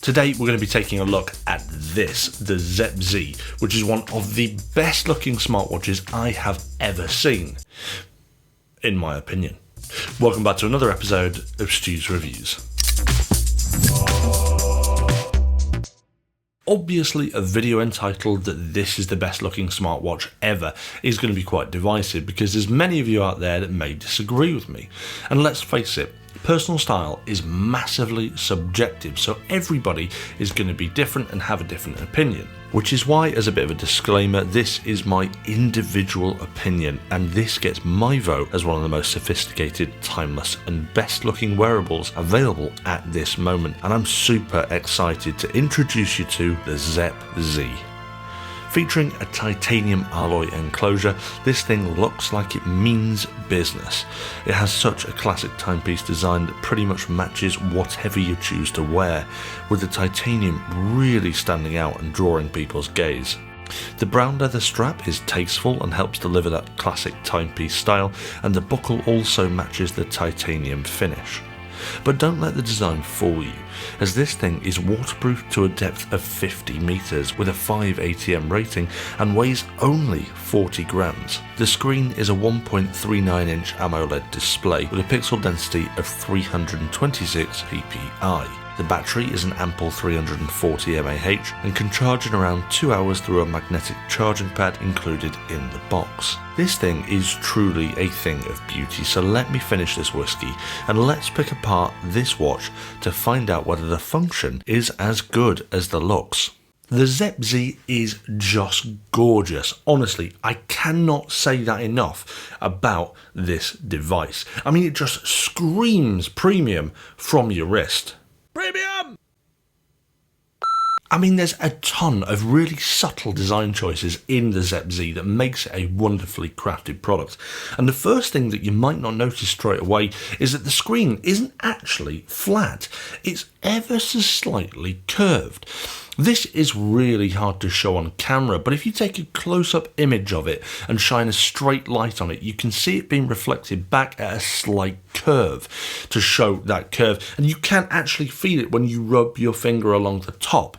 Today we're going to be taking a look at this, the Zepp Z, which is one of the best looking smartwatches I have ever seen, in my opinion. Welcome back to another episode of STU'S Reviews. Obviously, a video entitled that this is the best looking smartwatch ever is going to be quite divisive because there's many of you out there that may disagree with me. And let's face it, personal style is massively subjective, so everybody is going to be different and have a different opinion. Which is why, as a bit of a disclaimer, this is my individual opinion, and this gets my vote as one of the most sophisticated, timeless, and best looking wearables available at this moment. And I'm super excited to introduce you to the Zepp Z. Featuring a titanium alloy enclosure, this thing looks like it means business. It has such a classic timepiece design that pretty much matches whatever you choose to wear, with the titanium really standing out and drawing people's gaze. The brown leather strap is tasteful and helps deliver that classic timepiece style, and the buckle also matches the titanium finish. But don't let the design fool you, as this thing is waterproof to a depth of 50 meters with a 5 ATM rating and weighs only 40 grams. The screen is a 1.39-inch AMOLED display with a pixel density of 326 ppi. The battery is an ample 340 mAh and can charge in around 2 hours through a magnetic charging pad included in the box. This thing is truly a thing of beauty, so let me finish this whiskey and let's pick apart this watch to find out whether the function is as good as the looks. The Zepp Z is just gorgeous. Honestly, I cannot say that enough about this device. I mean, it just screams premium from your wrist. Premium! I mean, there's a ton of really subtle design choices in the Zepp Z that makes it a wonderfully crafted product. And the first thing that you might not notice straight away is that the screen isn't actually flat. It's ever so slightly curved. This is really hard to show on camera, but if you take a close-up image of it and shine a straight light on it, you can see it being reflected back at a slight curve to show that curve, and you can actually feel it when you rub your finger along the top.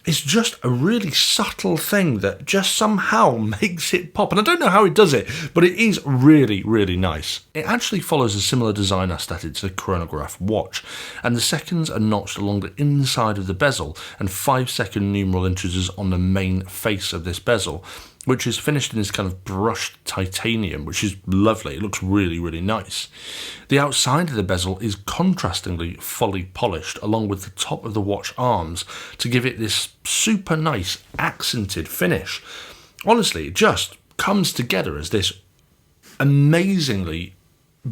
It's just a really subtle thing that just somehow makes it pop. And I don't know how it does it, but it is really, really nice. It actually follows a similar design aesthetic to the chronograph watch. And the seconds are notched along the inside of the bezel and 5-second numeral integers on the main face of this bezel, which is finished in this kind of brushed titanium, which is lovely. It looks really, really nice. The outside of the bezel is contrastingly fully polished, along with the top of the watch arms, to give it this super nice accented finish. Honestly, it just comes together as this amazingly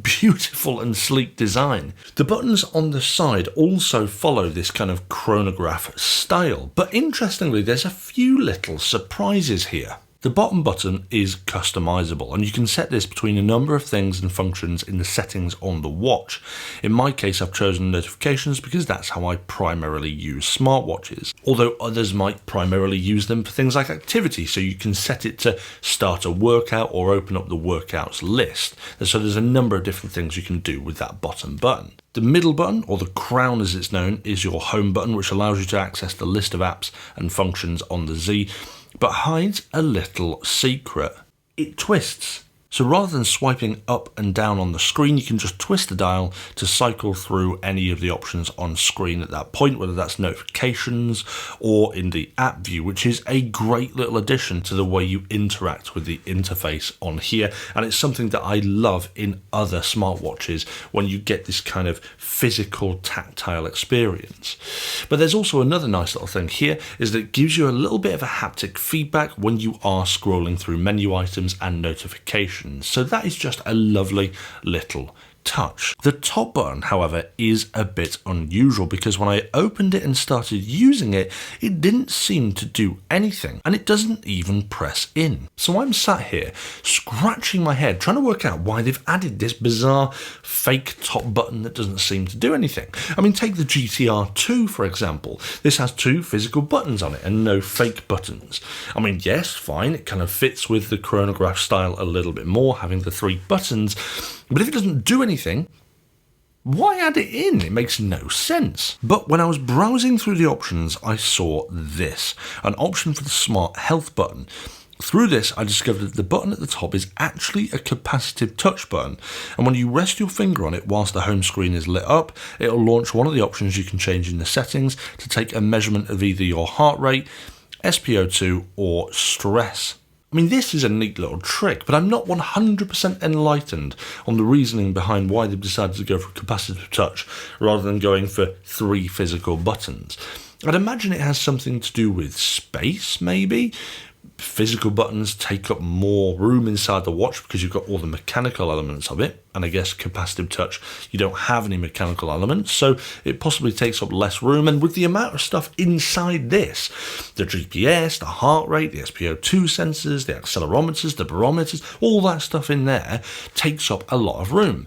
beautiful and sleek design. The buttons on the side also follow this kind of chronograph style, but interestingly, there's a few little surprises here. The bottom button is customizable, and you can set this between a number of things and functions in the settings on the watch. In my case, I've chosen notifications because that's how I primarily use smartwatches, although others might primarily use them for things like activity, so you can set it to start a workout or open up the workouts list. And so there's a number of different things you can do with that bottom button. The middle button, or the crown as it's known, is your home button, which allows you to access the list of apps and functions on the Z, but hides a little secret. It twists. So rather than swiping up and down on the screen, you can just twist the dial to cycle through any of the options on screen at that point, whether that's notifications or in the app view, which is a great little addition to the way you interact with the interface on here. And it's something that I love in other smartwatches when you get this kind of physical tactile experience. But there's also another nice little thing here, is that it gives you a little bit of a haptic feedback when you are scrolling through menu items and notifications. So that is just a lovely little touch. The top button, however, is a bit unusual because when I opened it and started using it, it didn't seem to do anything, and it doesn't even press in. So I'm sat here scratching my head trying to work out why they've added this bizarre fake top button that doesn't seem to do anything. I mean, take the GTR 2 for example. This has 2 physical buttons on it and no fake buttons. I mean, yes, fine, it kind of fits with the chronograph style a little bit more, having the 3 buttons, but if it doesn't do anything, Why add it in? It makes no sense. But when I was browsing through the options, I saw this, an option for the Smart Health button. Through this, I discovered that the button at the top is actually a capacitive touch button, and when you rest your finger on it whilst the home screen is lit up, it'll launch one of the options you can change in the settings to take a measurement of either your heart rate, SpO2 or stress. I mean, this is a neat little trick, but I'm not 100% enlightened on the reasoning behind why they've decided to go for capacitive touch rather than going for 3 physical buttons. I'd imagine it has something to do with space, maybe? Physical buttons take up more room inside the watch because you've got all the mechanical elements of it, and I guess capacitive touch, you don't have any mechanical elements, so it possibly takes up less room. And with the amount of stuff inside this, the GPS, the heart rate, the SpO2 sensors, the accelerometers, the barometers, all that stuff in there takes up a lot of room.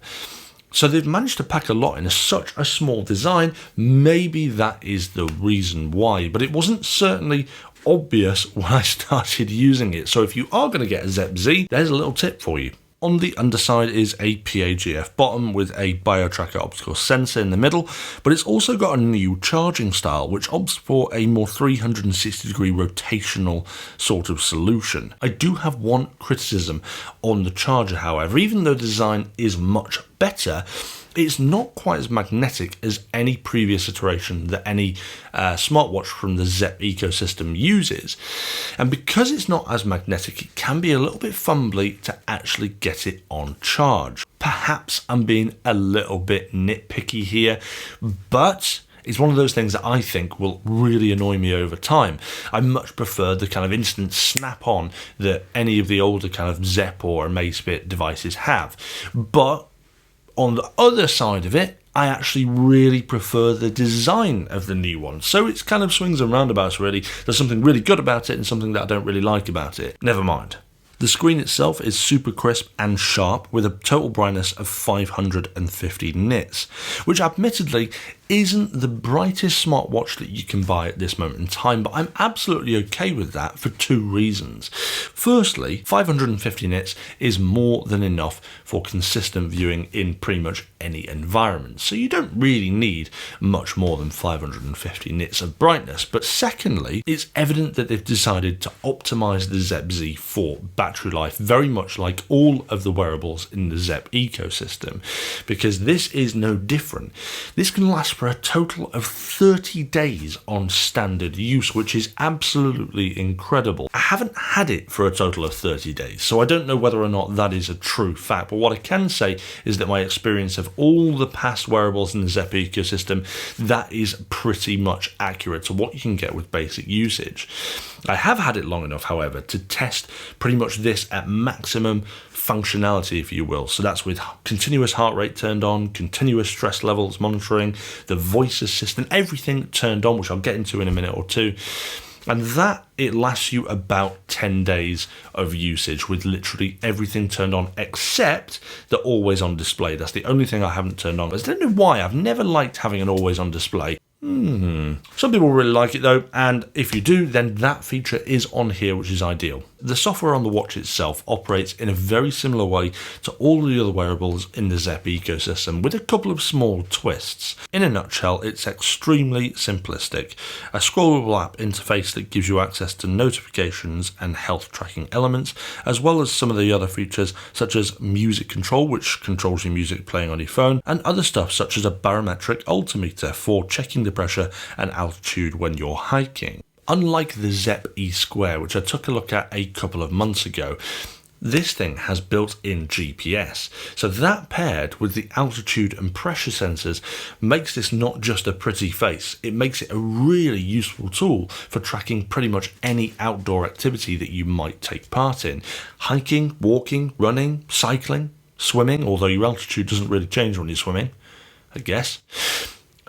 So they've managed to pack a lot in such a small design. Maybe that is the reason why, but it wasn't certainly obvious when I started using it. So if you are going to get a Zepp Z, there's a little tip for you. On the underside is a PAGF bottom with a BioTracker optical sensor in the middle, but it's also got a new charging style which opts for a more 360-degree rotational sort of solution. I do have one criticism on the charger, however. Even though the design is much better, it's not quite as magnetic as any previous iteration that any smartwatch from the Zepp ecosystem uses. And because it's not as magnetic, it can be a little bit fumbly to actually get it on charge. Perhaps I'm being a little bit nitpicky here, but it's one of those things that I think will really annoy me over time. I much prefer the kind of instant snap-on that any of the older kind of Zepp or Amazfit devices have. But on the other side of it, I actually really prefer the design of the new one. So it's kind of swings and roundabouts, really. There's something really good about it and something that I don't really like about it. Never mind. The screen itself is super crisp and sharp with a total brightness of 550 nits, which admittedly isn't the brightest smartwatch that you can buy at this moment in time, but I'm absolutely okay with that for 2 reasons. Firstly, 550 nits is more than enough for consistent viewing in pretty much any environment, so you don't really need much more than 550 nits of brightness. But secondly, it's evident that they've decided to optimize the Zepp Z for battery life, very much like all of the wearables in the Zepp ecosystem, because this is no different. This can last for a total of 30 days on standard use, which is absolutely incredible. I haven't had it for a total of 30 days, so I don't know whether or not that is a true fact, but what I can say is that my experience of all the past wearables in the Zepp ecosystem, that is pretty much accurate to what you can get with basic usage. I have had it long enough, however, to test pretty much this at maximum functionality, if you will. So that's with continuous heart rate turned on, continuous stress levels monitoring, the voice assistant, everything turned on, which I'll get into in a minute or two. And that, it lasts you about 10 days of usage with literally everything turned on except the always on display. That's the only thing I haven't turned on. I don't know why. I've never liked having an always on display. Some people really like it though, and if you do, then that feature is on here, which is ideal. The software on the watch itself operates in a very similar way to all the other wearables in the Zepp ecosystem, with a couple of small twists. In a nutshell, it's extremely simplistic. A scrollable app interface that gives you access to notifications and health tracking elements, as well as some of the other features such as music control, which controls your music playing on your phone, and other stuff such as a barometric altimeter for checking the pressure and altitude when you're hiking. Unlike the Zepp E-Square, which I took a look at a couple of months ago, this thing has built-in GPS. So that, paired with the altitude and pressure sensors, makes this not just a pretty face, it makes it a really useful tool for tracking pretty much any outdoor activity that you might take part in. Hiking, walking, running, cycling, swimming, although your altitude doesn't really change when you're swimming, I guess.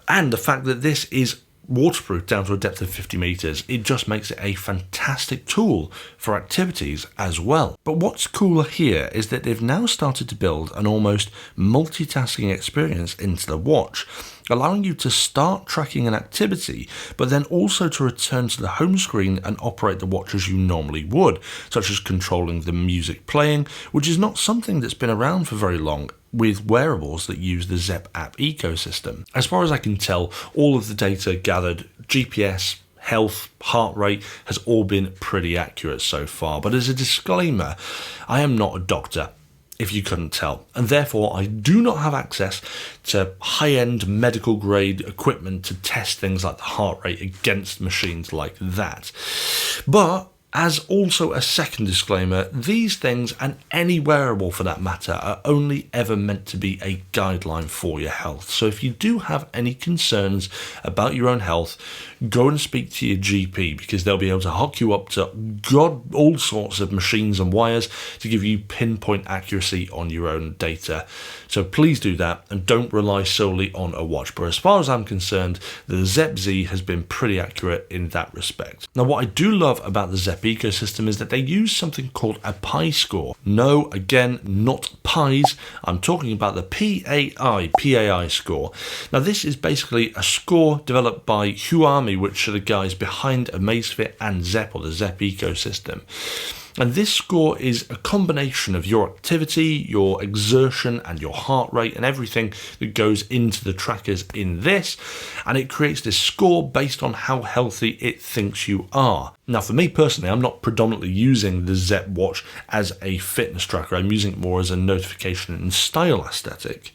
And the fact that this is waterproof down to a depth of 50 meters, it just makes it a fantastic tool for activities as well. But what's cooler here is that they've now started to build an almost multitasking experience into the watch, allowing you to start tracking an activity, but then also to return to the home screen and operate the watch as you normally would, such as controlling the music playing, which is not something that's been around for very long, with wearables that use the Zepp app ecosystem. As far as I can tell, all of the data gathered, GPS, health, heart rate, has all been pretty accurate so far. But as a disclaimer, I am not a doctor, if you couldn't tell, and therefore I do not have access to high-end medical grade equipment to test things like the heart rate against machines like that. But as also a second disclaimer, these things, and any wearable for that matter, are only ever meant to be a guideline for your health. So if you do have any concerns about your own health, go and speak to your GP, because they'll be able to hook you up to all sorts of machines and wires to give you pinpoint accuracy on your own data. So please do that, and don't rely solely on a watch. But as far as I'm concerned, the Zepp Z has been pretty accurate in that respect. Now, what I do love about the Zepp ecosystem is that they use something called a Pi score. No, again, not pies. I'm talking about the PAI score. Now, this is basically a score developed by Huami, which are the guys behind Amazfit and Zepp, or the Zepp ecosystem. And this score is a combination of your activity, your exertion, and your heart rate, and everything that goes into the trackers in this. And it creates this score based on how healthy it thinks you are. Now, for me personally, I'm not predominantly using the Zepp watch as a fitness tracker. I'm using it more as a notification and style aesthetic.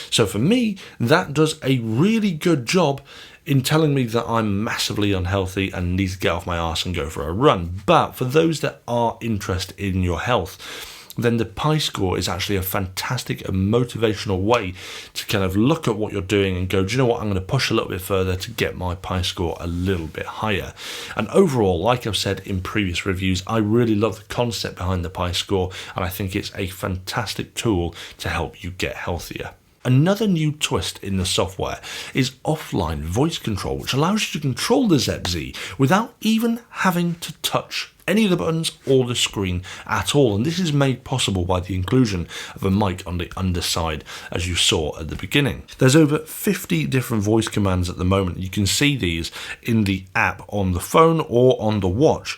So for me, that does a really good job in telling me that I'm massively unhealthy and need to get off my arse and go for a run. But for those that are interested in your health, then the Pi score is actually a fantastic and motivational way to kind of look at what you're doing and go, do you know what, I'm going to push a little bit further to get my Pi score a little bit higher. And overall, like I've said in previous reviews, I really love the concept behind the Pi score, and I think it's a fantastic tool to help you get healthier. Another new twist in the software is offline voice control, which allows you to control the Zepp Z without even having to touch any of the buttons or the screen at all. And this is made possible by the inclusion of a mic on the underside, as you saw at the beginning. There's over 50 different voice commands at the moment. You can see these in the app on the phone or on the watch.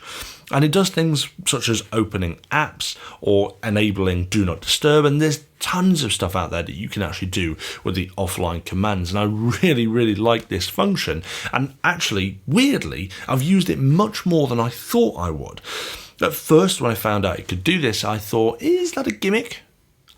And it does things such as opening apps or enabling Do Not Disturb, and there's tons of stuff out there that you can actually do with the offline commands, and I really, really like this function. And actually, weirdly, I've used it much more than I thought I would. At first, when I found out it could do this, I thought, is that a gimmick?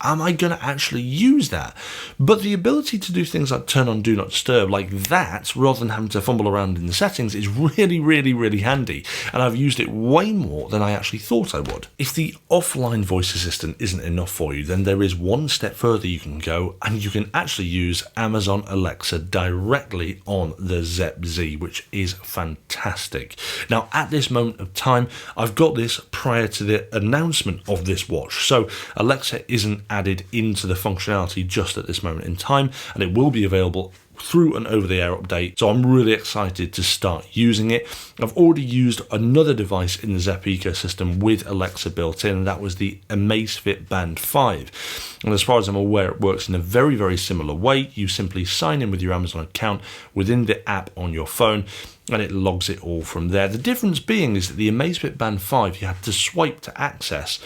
Am I going to actually use that? But the ability to do things like turn on Do Not Disturb like that, rather than having to fumble around in the settings, is really, really, really handy. And I've used it way more than I actually thought I would. If the offline voice assistant isn't enough for you, then there is one step further you can go, and you can actually use Amazon Alexa directly on the Zepp Z, which is fantastic. Now, at this moment of time, I've got this prior to the announcement of this watch, so Alexa isn't added into the functionality just at this moment in time, and it will be available through an over-the-air update, so I'm really excited to start using it. I've already used another device in the Zepp ecosystem with Alexa built in, and that was the Amazfit Band 5. And as far as I'm aware, it works in a very, very similar way. You simply sign in with your Amazon account within the app on your phone, and it logs it all from there. The difference being is that the Amazfit Band 5, you have to swipe to access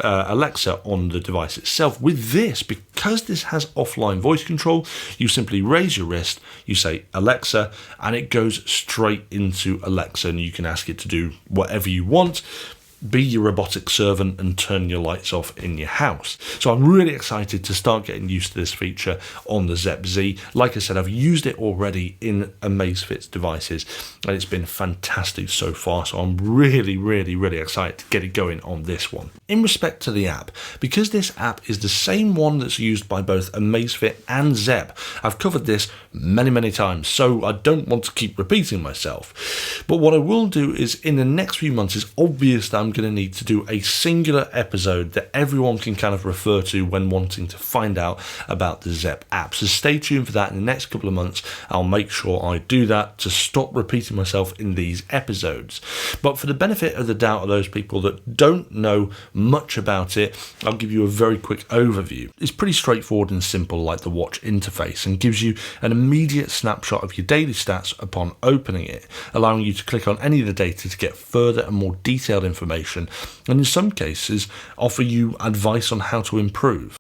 Alexa on the device itself. With this, because this has offline voice control, you simply raise your wrist, you say Alexa, and it goes straight into Alexa, and you can ask it to do whatever you want. Be your robotic servant and turn your lights off in your house. So I'm really excited to start getting used to this feature on the Zepp Z. Like I said, I've used it already in Amazfit's devices, and it's been fantastic so far. So I'm really, really, really excited to get it going on this one. In respect to the app, because this app is the same one that's used by both Amazfit and Zepp, I've covered this many, many times, so I don't want to keep repeating myself. But what I will do is, in the next few months, it's obvious that I'm going to need to do a singular episode that everyone can kind of refer to when wanting to find out about the Zepp app. So stay tuned for that. In the next couple of months, I'll make sure I do that to stop repeating myself in these episodes. But for the benefit of the doubt of those people that don't know much about it, I'll give you a very quick overview. It's pretty straightforward and simple, like the watch interface, and gives you an immediate snapshot of your daily stats upon opening it, allowing you to click on any of the data to get further and more detailed information, and in some cases offer you advice on how to improve.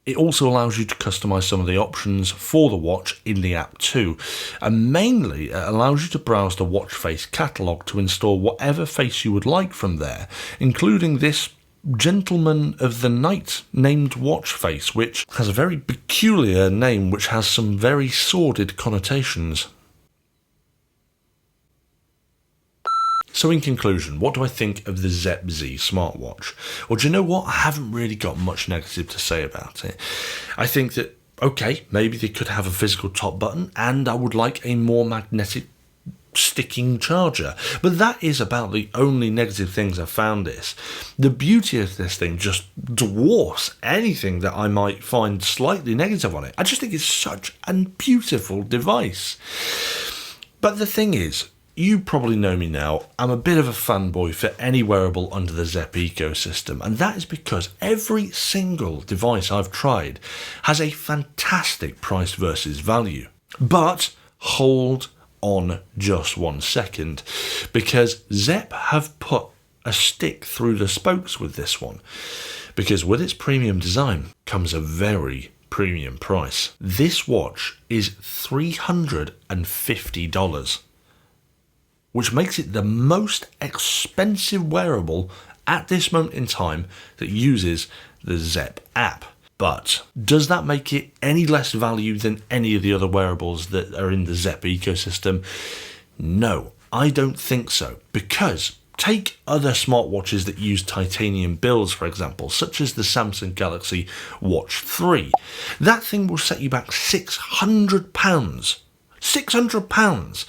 It also allows you to customize some of the options for the watch in the app too. And mainly, it allows you to browse the watch face catalogue to install whatever face you would like from there, including this Gentleman of the Night named watch face, which has a very peculiar name which has some very sordid connotations. So in conclusion, what do I think of the Zepp Z smartwatch? Well, do you know what? I haven't really got much negative to say about it. I think that, okay, maybe they could have a physical top button, and I would like a more magnetic sticking charger. But that is about the only negative things I've found this. The beauty of this thing just dwarfs anything that I might find slightly negative on it. I just think it's such a beautiful device. But the thing is, you probably know me now, I'm a bit of a fanboy for any wearable under the Zepp ecosystem, and that is because every single device I've tried has a fantastic price versus value. But hold on just 1 second, because Zepp have put a stick through the spokes with this one, because with its premium design comes a very premium price. This watch is $350. Which makes it the most expensive wearable at this moment in time that uses the Zepp app. But does that make it any less value than any of the other wearables that are in the Zepp ecosystem? No, I don't think so. Because take other smartwatches that use titanium builds, for example, such as the Samsung Galaxy Watch 3. That thing will set you back £600. £600!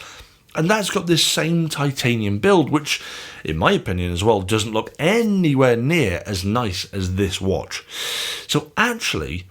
And that's got this same titanium build, which, in my opinion as well, doesn't look anywhere near as nice as this watch. So actually,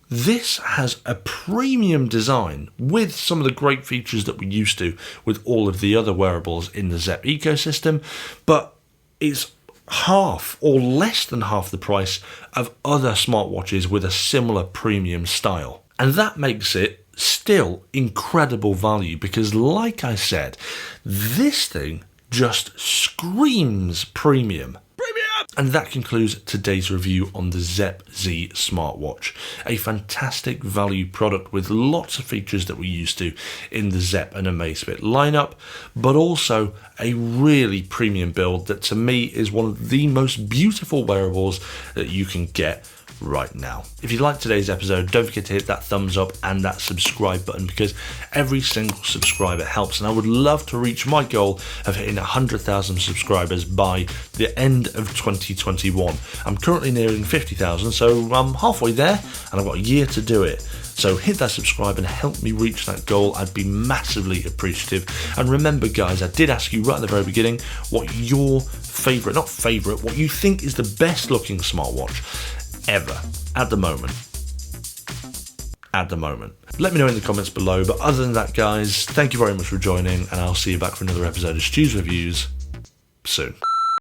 this has a premium design with some of the great features that we're used to with all of the other wearables in the Zepp ecosystem, but it's half or less than half the price of other smartwatches with a similar premium style. And that makes it still incredible value because, like I said, this thing just screams premium. And that concludes today's review on the Zepp Z smartwatch. A fantastic value product with lots of features that we're used to in the Zepp and Amazfit lineup, but also a really premium build that to me is one of the most beautiful wearables that you can get right now. If you liked today's episode, don't forget to hit that thumbs up and that subscribe button because every single subscriber helps, and I would love to reach my goal of hitting 100,000 subscribers by the end of 2021. I'm currently nearing 50,000, so I'm halfway there and I've got a year to do it. So hit that subscribe and help me reach that goal. I'd be massively appreciative. And remember guys, I did ask you right at the very beginning what your what you think is the best looking smartwatch ever at the moment. Let me know in the comments below. But other than that guys, thank you very much for joining, and I'll see you back for another episode of STU'S Reviews soon.